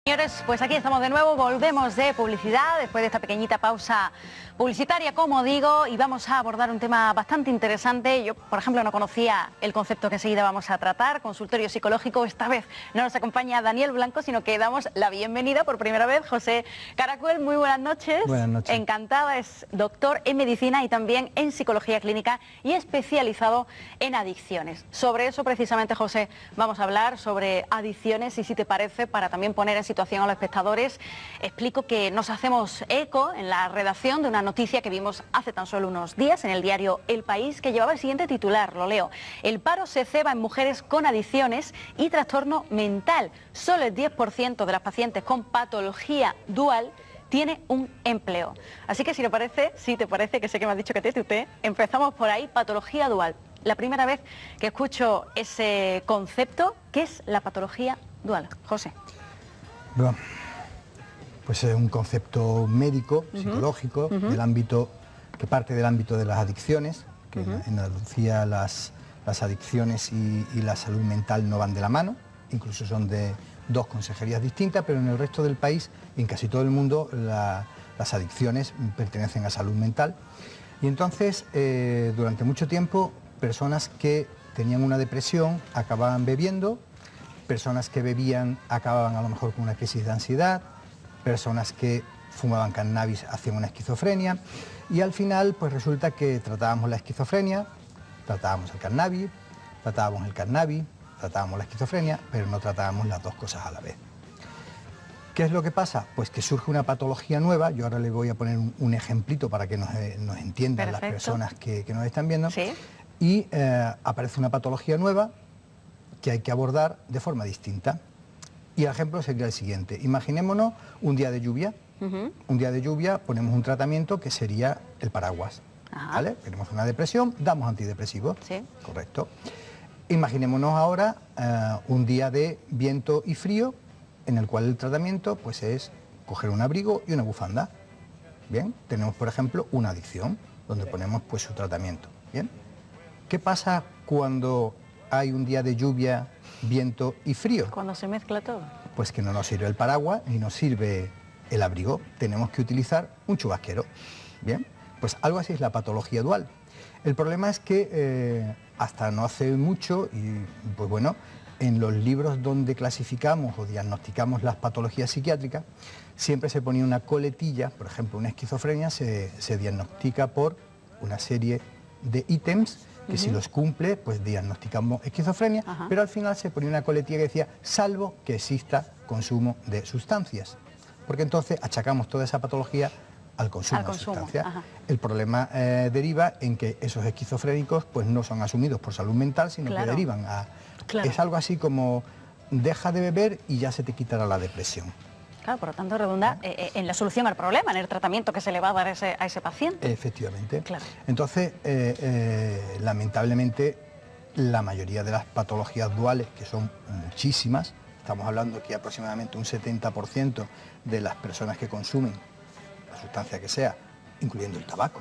Señores, pues aquí estamos de nuevo, volvemos de publicidad, después de esta pequeñita pausa publicitaria, como digo, y vamos a abordar un tema bastante interesante. Yo, por ejemplo, no conocía el concepto que enseguida vamos a tratar, consultorio psicológico. Esta vez no nos acompaña Daniel Blanco, sino que damos la bienvenida por primera vez, José Caracuel. Muy buenas noches. Buenas noches. Encantada, es doctor en medicina y también en psicología clínica y especializado en adicciones. Sobre eso, precisamente, José, vamos a hablar sobre adicciones y, si te parece, para también poner en situación a los espectadores, explico que nos hacemos eco en la redacción de una noticia que vimos hace tan solo unos días en el diario El País, que llevaba el siguiente titular, lo leo: el paro se ceba en mujeres con adicciones y trastorno mental. Solo el 10% de las pacientes con patología dual tiene un empleo. Así que si te parece, que sé que me has dicho que te usted, empezamos por ahí, patología dual. La primera vez que escucho ese concepto, ¿qué es la patología dual? José. Bueno, pues es un concepto médico, psicológico, del ámbito, que parte del ámbito de las adicciones, que en Andalucía las adicciones y la salud mental no van de la mano, incluso son de dos consejerías distintas, pero en el resto del país, en casi todo el mundo, las adicciones pertenecen a salud mental. Y entonces, durante mucho tiempo, personas que tenían una depresión acababan bebiendo, personas que bebían acababan a lo mejor con una crisis de ansiedad, personas que fumaban cannabis hacían una esquizofrenia, y al final pues resulta que tratábamos la esquizofrenia, tratábamos el cannabis, tratábamos la esquizofrenia, pero no tratábamos las dos cosas a la vez. ¿Qué es lo que pasa? Pues que surge una patología nueva. Yo ahora le voy a poner un ejemplito para que nos entiendan. Perfecto. Las personas que nos están viendo. ¿Sí? Y aparece una patología nueva que hay que abordar de forma distinta. Y el ejemplo sería el siguiente: imaginémonos un día de lluvia. Un día de lluvia ponemos un tratamiento que sería el paraguas. ¿Vale? Tenemos una depresión, damos antidepresivos. Sí. Correcto. Imaginémonos ahora un día de viento y frío, en el cual el tratamiento pues es coger un abrigo y una bufanda. Bien, tenemos por ejemplo una adicción, donde ponemos pues su tratamiento. Bien. ¿Qué pasa cuando hay un día de lluvia, viento y frío? Cuando se mezcla todo. Pues que no nos sirve el paraguas ni nos sirve el abrigo, tenemos que utilizar un chubasquero. Bien, pues algo así es la patología dual. El problema es que hasta no hace mucho, y pues bueno, en los libros donde clasificamos o diagnosticamos las patologías psiquiátricas, siempre se ponía una coletilla. Por ejemplo, una esquizofrenia se diagnostica por una serie de ítems que si los cumple, pues diagnosticamos esquizofrenia, pero al final se ponía una coletilla que decía, salvo que exista consumo de sustancias, porque entonces achacamos toda esa patología al consumo de sustancias. El problema deriva en que esos esquizofrénicos pues no son asumidos por salud mental, sino que derivan a... Es algo así como, deja de beber y ya se te quitará la depresión. Claro, por lo tanto redunda en la solución al problema, en el tratamiento que se le va a dar a ese paciente. Efectivamente. Claro. Entonces, lamentablemente, la mayoría de las patologías duales, que son muchísimas, estamos hablando que aproximadamente un 70% de las personas que consumen la sustancia que sea, incluyendo el tabaco,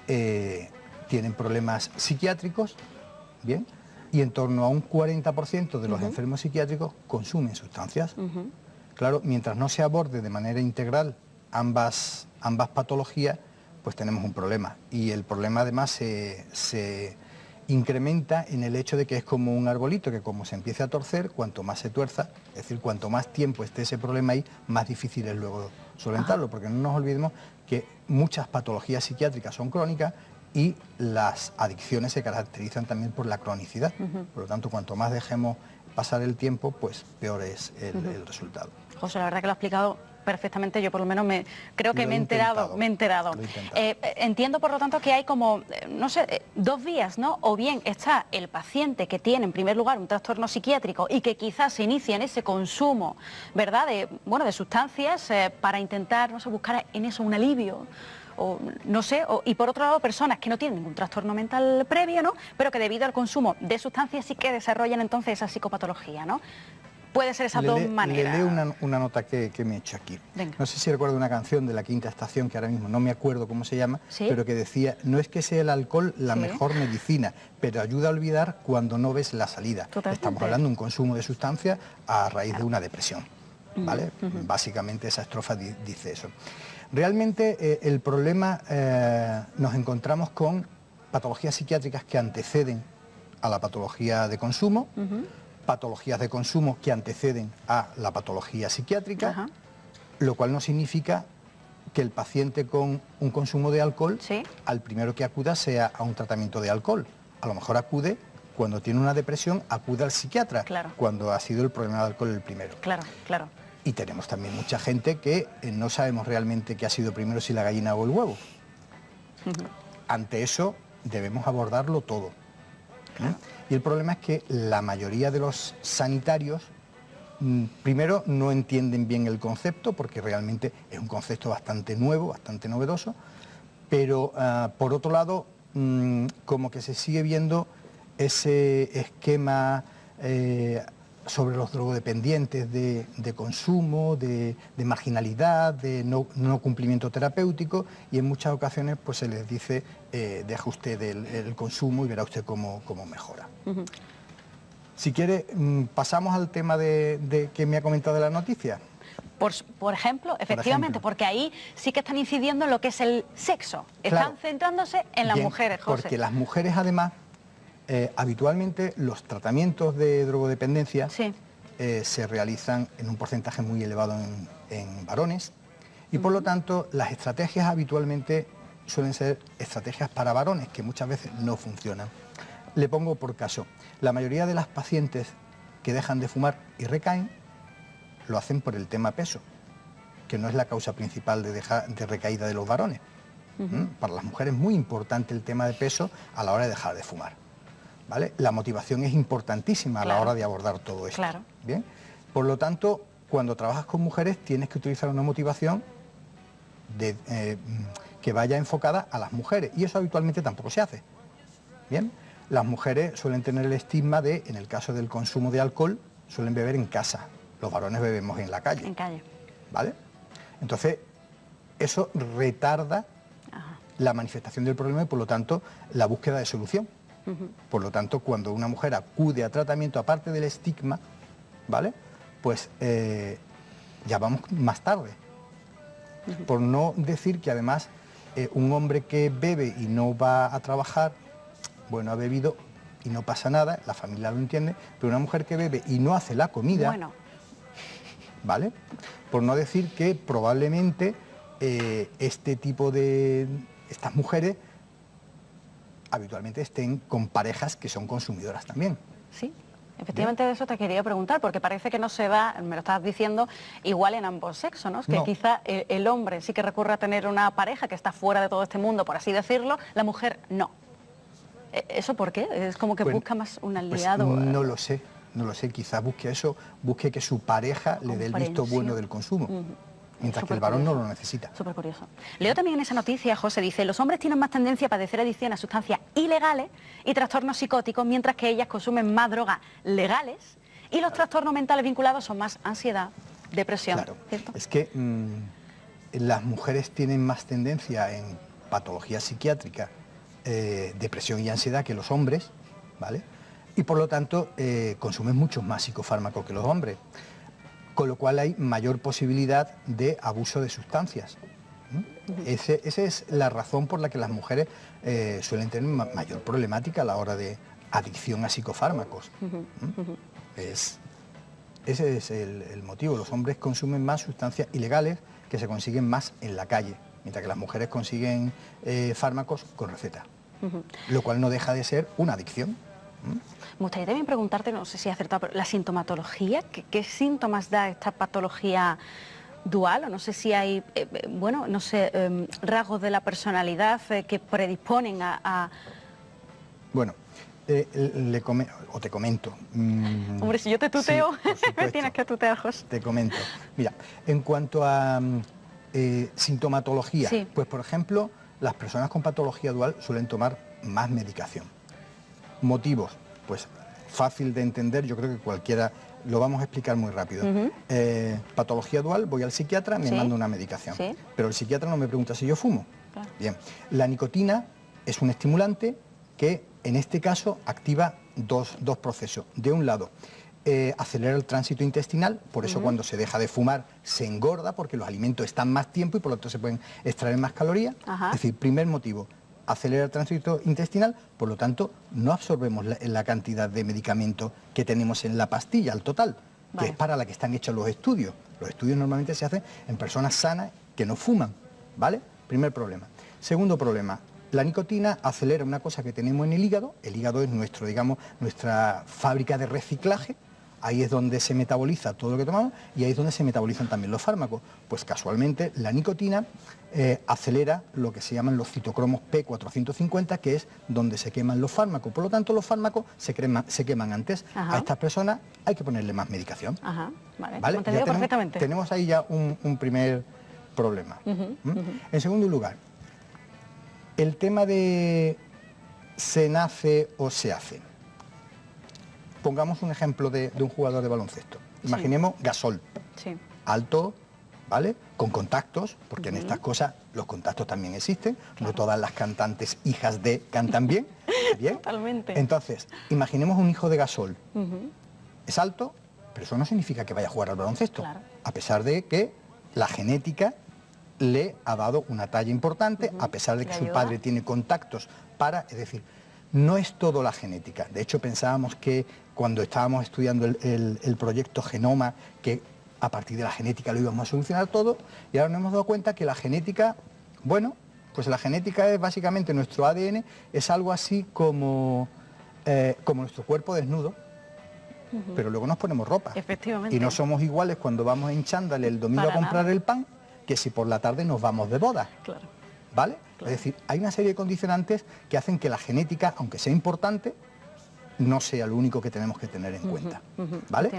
tienen problemas psiquiátricos, ¿bien? Y en torno a un 40% de los enfermos psiquiátricos consumen sustancias. Claro, mientras no se aborde de manera integral ambas patologías, pues tenemos un problema. Y el problema además se incrementa en el hecho de que es como un arbolito que, como se empiece a torcer, cuanto más se tuerza, es decir, cuanto más tiempo esté ese problema ahí, más difícil es luego solventarlo, porque no nos olvidemos que muchas patologías psiquiátricas son crónicas y las adicciones se caracterizan también por la cronicidad. Por lo tanto, cuanto más dejemos pasar el tiempo, pues peor es el resultado. José, la verdad que lo ha explicado perfectamente. Yo por lo menos creo que me he enterado. Entiendo, por lo tanto, que hay como, no sé, dos vías, ¿no? O bien está el paciente que tiene en primer lugar un trastorno psiquiátrico y que quizás se inicia en ese consumo, ¿verdad?, de sustancias para intentar, no sé, buscar en eso un alivio. O no sé, y por otro lado personas que no tienen ningún trastorno mental previo, ¿no?, pero que debido al consumo de sustancias sí que desarrollan entonces esa psicopatología, ¿no? Puede ser esas dos maneras. Le leo una nota que me he hecho aquí. Venga. No sé si recuerdo una canción de La Quinta Estación, que ahora mismo no me acuerdo cómo se llama, ¿sí?, pero que decía, no es que sea el alcohol la mejor medicina, pero ayuda a olvidar cuando no ves la salida. Totalmente. Estamos hablando de un consumo de sustancias a raíz de una depresión. ¿vale? Básicamente esa estrofa dice eso. Realmente el problema nos encontramos con patologías psiquiátricas que anteceden a la patología de consumo, patologías de consumo que anteceden a la patología psiquiátrica, lo cual no significa que el paciente con un consumo de alcohol, al primero que acuda sea a un tratamiento de alcohol. A lo mejor acude, cuando tiene una depresión, acude al psiquiatra, cuando ha sido el problema del alcohol el primero. Y tenemos también mucha gente que no sabemos realmente qué ha sido primero, si la gallina o el huevo. Ante eso debemos abordarlo todo. Y el problema es que la mayoría de los sanitarios, primero, no entienden bien el concepto, porque realmente es un concepto bastante nuevo, bastante novedoso, pero por otro lado, como que se sigue viendo ese esquema sobre los drogodependientes de consumo, de marginalidad, de no cumplimiento terapéutico, y en muchas ocasiones pues se les dice deja usted el consumo y verá usted cómo mejora. Si quiere, pasamos al tema de que me ha comentado de la noticia. Por ejemplo, efectivamente, porque ahí sí que están incidiendo en lo que es el sexo. Están centrándose en las mujeres, José. Porque las mujeres, además, habitualmente los tratamientos de drogodependencia se realizan en un porcentaje muy elevado en varones, y por lo tanto las estrategias habitualmente suelen ser estrategias para varones, que muchas veces no funcionan. Le pongo por caso, la mayoría de las pacientes que dejan de fumar y recaen, lo hacen por el tema peso, que no es la causa principal de recaída de los varones. Para las mujeres es muy importante el tema de peso a la hora de dejar de fumar, ¿vale? La motivación es importantísima a la hora de abordar todo esto. ¿Bien? Por lo tanto, cuando trabajas con mujeres tienes que utilizar una motivación que vaya enfocada a las mujeres, y eso habitualmente tampoco se hace. ¿Bien? Las mujeres suelen tener el estigma de, en el caso del consumo de alcohol, suelen beber en casa. Los varones bebemos en la calle. ¿Vale? Entonces, eso retarda la manifestación del problema y, por lo tanto, la búsqueda de solución. Por lo tanto, cuando una mujer acude a tratamiento, aparte del estigma, ¿vale? Pues ya vamos más tarde. Por no decir que, además, un hombre que bebe y no va a trabajar, bueno, ha bebido y no pasa nada, la familia lo entiende, pero una mujer que bebe y no hace la comida, ¿vale? Por no decir que probablemente estas mujeres habitualmente estén con parejas que son consumidoras también. Sí, efectivamente. ¿Bien? De eso te quería preguntar, porque parece que no se da, me lo estás diciendo, igual en ambos sexos, ¿no? Que quizá el hombre sí que recurre a tener una pareja que está fuera de todo este mundo, por así decirlo, la mujer no. ¿Eso por qué? ¿Es como que busca más un aliado? Pues no lo sé, quizás busque que su pareja le dé el visto bueno del consumo, mientras que el varón no lo necesita. Súper curioso. Leo también en esa noticia, José, dice, los hombres tienen más tendencia a padecer adicción a sustancias ilegales y trastornos psicóticos, mientras que ellas consumen más drogas legales, y los trastornos mentales vinculados son más ansiedad, depresión. Claro, ¿cierto? Es que las mujeres tienen más tendencia en patología psiquiátrica, depresión y ansiedad que los hombres, ¿vale? Y por lo tanto consumen muchos más psicofármacos que los hombres, con lo cual hay mayor posibilidad de abuso de sustancias. Esa es la razón por la que las mujeres suelen tener mayor problemática a la hora de adicción a psicofármacos. Ese es el motivo. Los hombres consumen más sustancias ilegales que se consiguen más en la calle, mientras que las mujeres consiguen fármacos con receta, lo cual no deja de ser una adicción. Me gustaría también preguntarte, no sé si he acertado, pero la sintomatología, ¿qué síntomas da esta patología dual? O no sé si hay, bueno, no sé, rasgos de la personalidad que predisponen a... Bueno, te comento. Hombre, si yo te tuteo, sí, me tienes que tutear, José. Te comento. Mira, en cuanto a sintomatología, pues por ejemplo, las personas con patología dual suelen tomar más medicación. Motivos, pues fácil de entender, yo creo que cualquiera, lo vamos a explicar muy rápido. Patología dual, voy al psiquiatra, me manda una medicación, pero el psiquiatra no me pregunta si yo fumo. Bien, la nicotina es un estimulante que en este caso activa dos procesos. De un lado, acelera el tránsito intestinal, por eso cuando se deja de fumar se engorda, porque los alimentos están más tiempo y por lo tanto se pueden extraer más calorías. Es decir, primer motivo, acelera el tránsito intestinal, por lo tanto no absorbemos la cantidad de medicamento que tenemos en la pastilla, al total, que es para la que están hechos los estudios. Los estudios normalmente se hacen en personas sanas que no fuman, ¿vale? Primer problema. Segundo problema, la nicotina acelera una cosa que tenemos en el hígado es nuestro, digamos, nuestra fábrica de reciclaje. Ahí es donde se metaboliza todo lo que tomamos y ahí es donde se metabolizan también los fármacos. Pues casualmente la nicotina acelera lo que se llaman los citocromos P450, que es donde se queman los fármacos. Por lo tanto, los fármacos se queman antes. A estas personas hay que ponerle más medicación. ¿Vale? Perfectamente. Tenemos ahí ya un primer problema. En segundo lugar, el tema de se nace o se hace. Pongamos un ejemplo de un jugador de baloncesto. Imaginemos Gasol, alto, ¿vale? Con contactos, porque en estas cosas los contactos también existen. No todas las cantantes hijas de cantan bien. Totalmente. Entonces, imaginemos un hijo de Gasol. Es alto, pero eso no significa que vaya a jugar al baloncesto. A pesar de que la genética le ha dado una talla importante, a pesar de que su padre tiene contactos para, es decir, no es todo la genética. De hecho, pensábamos que cuando estábamos estudiando el proyecto Genoma, que a partir de la genética lo íbamos a solucionar todo, y ahora nos hemos dado cuenta que la genética, bueno, pues la genética es básicamente nuestro ADN, es algo así como nuestro cuerpo desnudo, pero luego nos ponemos ropa. Efectivamente. Y no somos iguales cuando vamos en chándal el domingo a comprar el pan, que si por la tarde nos vamos de boda. ¿Vale? Es decir, hay una serie de condicionantes que hacen que la genética, aunque sea importante, no sea lo único que tenemos que tener en cuenta. ¿Vale?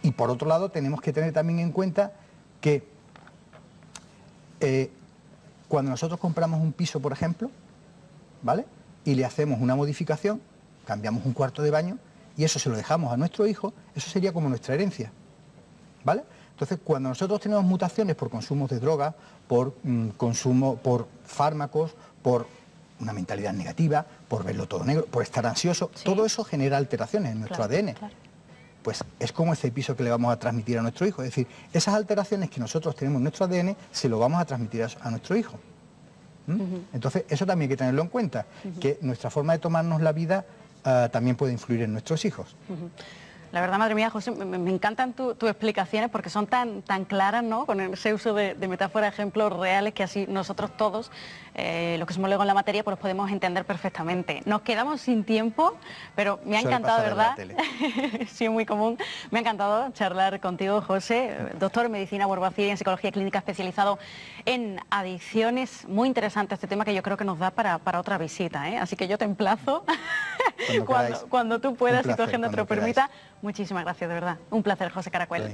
Y por otro lado, tenemos que tener también en cuenta que cuando nosotros compramos un piso, por ejemplo, ¿vale? Y le hacemos una modificación, cambiamos un cuarto de baño, y eso se lo dejamos a nuestro hijo, eso sería como nuestra herencia. ¿Vale? Entonces, cuando nosotros tenemos mutaciones por consumos de drogas, por consumo, por fármacos, por una mentalidad negativa, por verlo todo negro, por estar ansioso, todo eso genera alteraciones en nuestro ADN. Pues es como ese piso que le vamos a transmitir a nuestro hijo. Es decir, esas alteraciones que nosotros tenemos en nuestro ADN, se lo vamos a transmitir a nuestro hijo. Entonces, eso también hay que tenerlo en cuenta, que nuestra forma de tomarnos la vida también puede influir en nuestros hijos. La verdad, madre mía, José, me encantan tus explicaciones porque son tan claras, ¿no? Con ese uso de metáforas, ejemplos reales, que así nosotros todos, los que somos luego en la materia, pues los podemos entender perfectamente. Nos quedamos sin tiempo, pero me ha encantado, ¿verdad? Sí, es muy común. Me ha encantado charlar contigo, José, doctor en Medicina Burbacía y en Psicología Clínica, especializado en adicciones. Muy interesante este tema que yo creo que nos da para otra visita, ¿eh? Así que yo te emplazo cuando tú puedas y tu agenda te lo permita. Muchísimas gracias, de verdad. Un placer, José Caracuel.